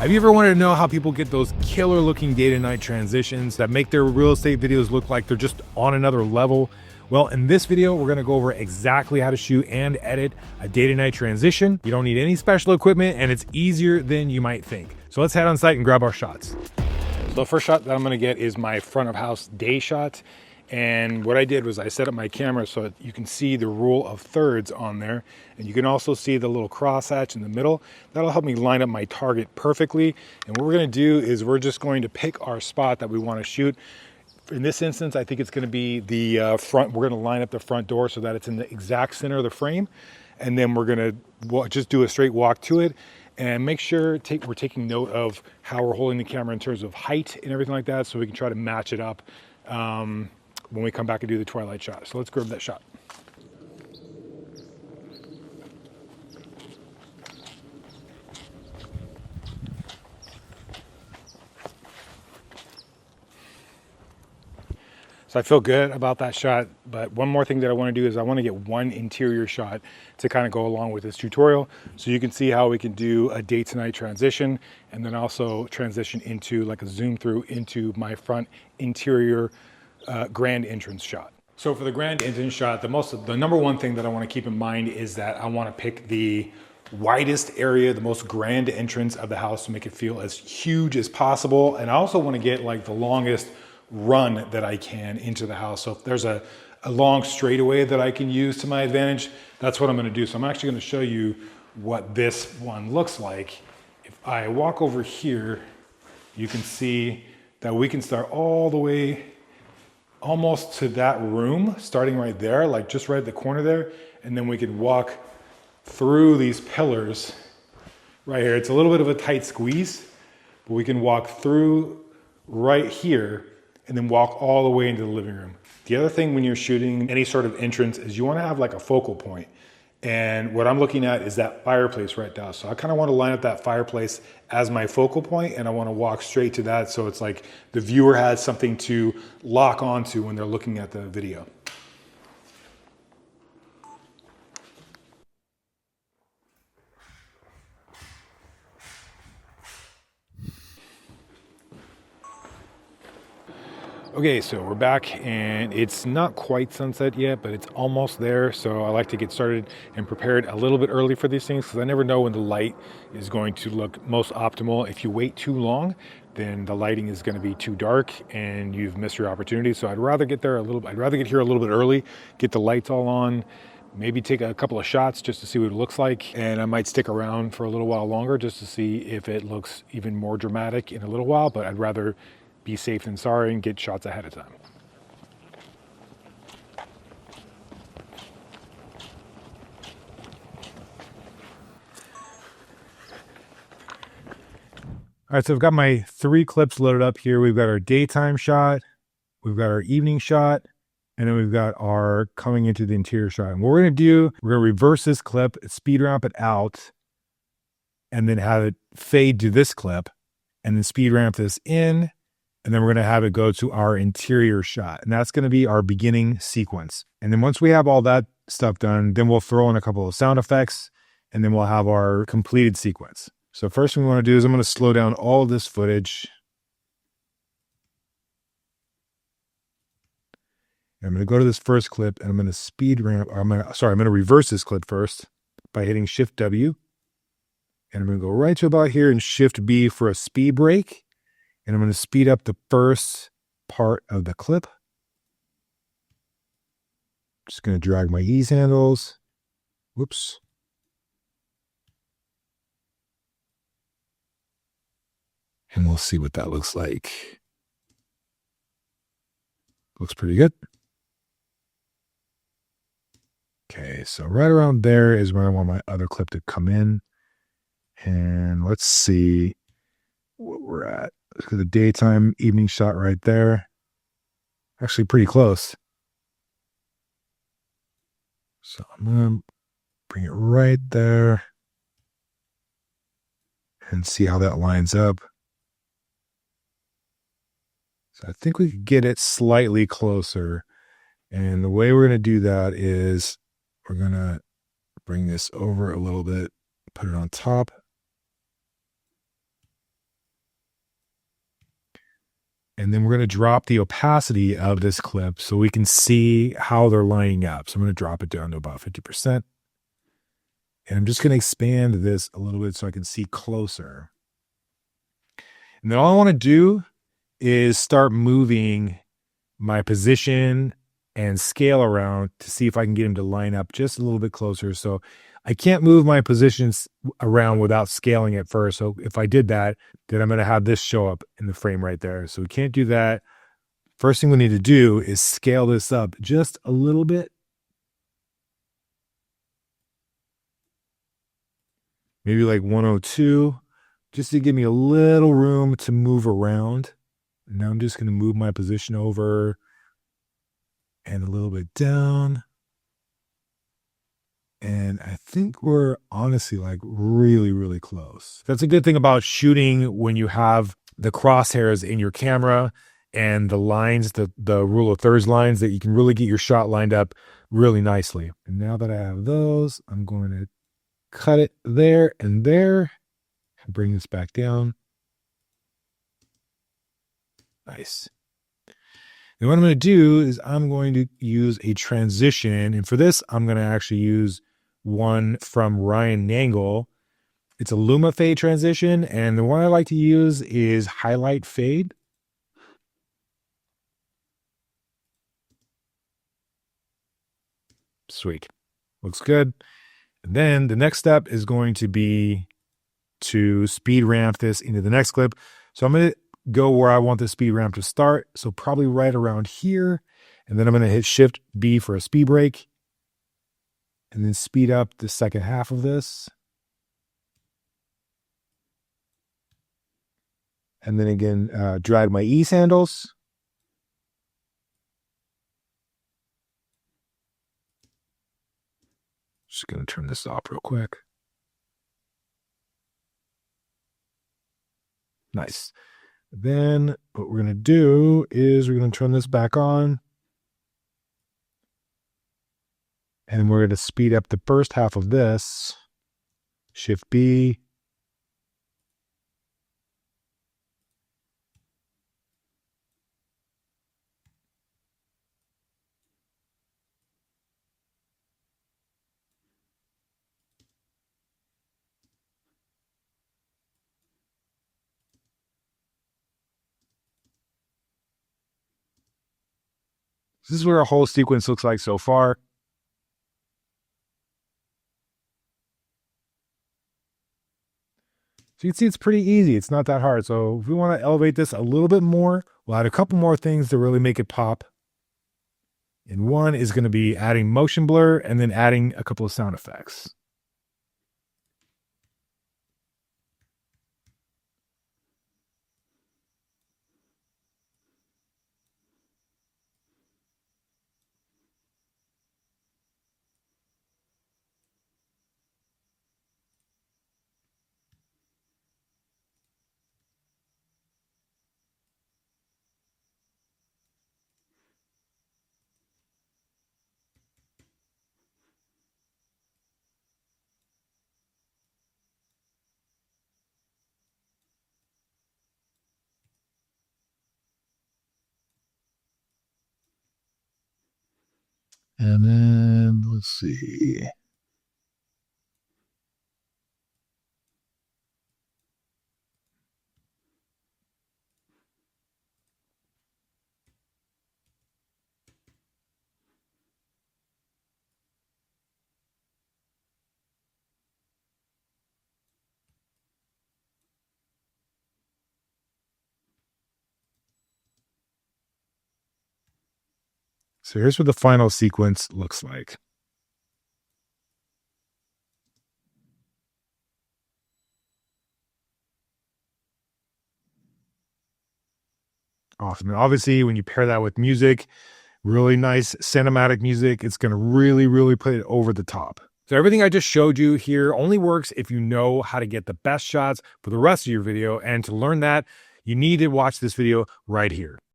Have you ever wanted to know how people get those killer looking day to night transitions that make their real estate videos look like they're just on another level? Well, in this video, we're gonna go over exactly how to shoot and edit a day to night transition. You don't need any special equipment and it's easier than you might think. So let's head on site and grab our shots. So the first shot that I'm gonna get is my front of house day shot. And what I did was I set up my camera so that you can see the rule of thirds on there. And you can also see the little crosshatch in the middle. That'll help me line up my target perfectly. And what we're gonna do is we're just going to pick our spot that we wanna shoot. In this instance, I think it's gonna be the front. We're gonna line up the front door so that it's in the exact center of the frame. And then we're gonna just do a straight walk to it. And make sure we're taking note of how we're holding the camera in terms of height and everything like that so we can try to match it up when we come back and do the twilight shot. So let's grab that shot. So I feel good about that shot, but one more thing that I want to do is I want to get one interior shot to kind of go along with this tutorial so you can see how we can do a day to night transition and then also transition into like a zoom through into my front interior grand entrance shot. So for the grand entrance shot, the number one thing that I want to keep in mind is that I want to pick the widest area, the most grand entrance of the house to make it feel as huge as possible. And I also want to get like the longest run that I can into the house. So if there's a long straightaway that I can use to my advantage, that's what I'm going to do. So I'm actually going to show you what this one looks like. If I walk over here, you can see that we can start all the way almost to that room, starting right there, like just right at the corner there. And then we could walk through these pillars right here. It's a little bit of a tight squeeze, but we can walk through right here and then walk all the way into the living room. The other thing when you're shooting any sort of entrance is you want to have like a focal point. And what I'm looking at is that fireplace right now. So I kind of want to line up that fireplace as my focal point, and I want to walk straight to that so it's like the viewer has something to lock onto when they're looking at the video. Okay, so we're back and it's not quite sunset yet, but it's almost there. So I like to get started and prepared a little bit early for these things because I never know when the light is going to look most optimal. If you wait too long, then the lighting is going to be too dark and you've missed your opportunity. So I'd rather get here a little bit early, get the lights all on, maybe take a couple of shots just to see what it looks like. And I might stick around for a little while longer just to see if it looks even more dramatic in a little while, but I'd rather be safe than sorry and get shots ahead of time. All right, so I've got my 3 clips loaded up here. We've got our daytime shot, we've got our evening shot, and then we've got our coming into the interior shot. And what we're gonna do, we're gonna reverse this clip, speed ramp it out, and then have it fade to this clip, and then speed ramp this in, and then we're going to have it go to our interior shot. And that's going to be our beginning sequence. And then once we have all that stuff done, then we'll throw in a couple of sound effects, and then we'll have our completed sequence. So first thing we want to do is I'm going to slow down all this footage. And I'm going to go to this first clip and I'm going to speed ramp, or I'm going to reverse this clip first by hitting Shift W. And I'm going to go right to about here and Shift B for a speed break. And I'm going to speed up the first part of the clip. Just going to drag my ease handles. Whoops. And we'll see what that looks like. Looks pretty good. Okay, so right around there is where I want my other clip to come in. And let's see what we're at. Look at the daytime evening shot right there. Actually pretty close. So I'm going to bring it right there and see how that lines up. So I think we could get it slightly closer. And the way we're going to do that is we're going to bring this over a little bit, put it on top. And then we're going to drop the opacity of this clip so we can see how they're lining up. So I'm going to drop it down to about 50%. And I'm just going to expand this a little bit so I can see closer. And then all I want to do is start moving my position and scale around to see if I can get him to line up just a little bit closer. So I can't move my positions around without scaling it first. So if I did that, then I'm going to have this show up in the frame right there. So we can't do that. First thing we need to do is scale this up just a little bit. Maybe like 102, just to give me a little room to move around. Now I'm just going to move my position over and a little bit down. And I think we're honestly like really, really close. That's a good thing about shooting when you have the crosshairs in your camera and the lines, the rule of thirds lines, that you can really get your shot lined up really nicely. And now that I have those, I'm going to cut it there and there and bring this back down. Nice. And what I'm going to do is I'm going to use a transition. And for this, I'm going to actually use one from Ryan Nangle. It's a Luma fade transition. And the one I like to use is highlight fade. Sweet. Looks good. And then the next step is going to be to speed ramp this into the next clip. So I'm going to go where I want the speed ramp to start. So probably right around here. And then I'm going to hit Shift B for a speed break. And then speed up the second half of this. And then again, drag my ease handles. Just going to turn this off real quick. Nice. Then what we're going to do is we're going to turn this back on. And we're going to speed up the first half of this. Shift B. This is what our whole sequence looks like so far. So you can see it's pretty easy. It's not that hard. So if we want to elevate this a little bit more, we'll add a couple more things to really make it pop. And one is going to be adding motion blur and then adding a couple of sound effects. And then let's see. So here's what the final sequence looks like. Awesome. And obviously, when you pair that with music, really nice cinematic music, it's going to really, really put it over the top. So everything I just showed you here only works if you know how to get the best shots for the rest of your video. And to learn that, you need to watch this video right here.